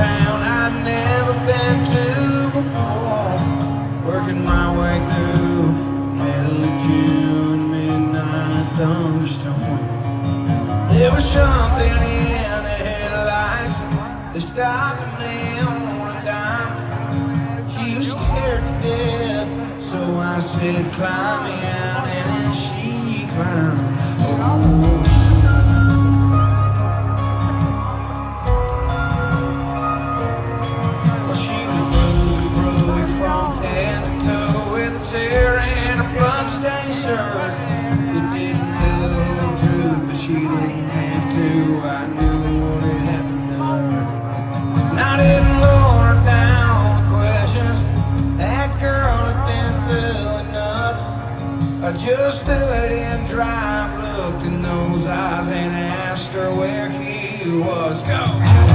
town I'd never been to before, working my way through middle of June, midnight thunderstorm. There was something in the headlights that stopped me on a dime. She was scared to death, so I said, climb me out, and then she climbed. Well, she was bruised and broke from head to toe, with a tear and a bloodstained shirt. It didn't tell the whole truth, but she didn't have to. I knew what had happened to her, and I didn't lower her down with questions. That girl had been through enough. I just stood in dry, looked in those eyes, and asked her where he was going.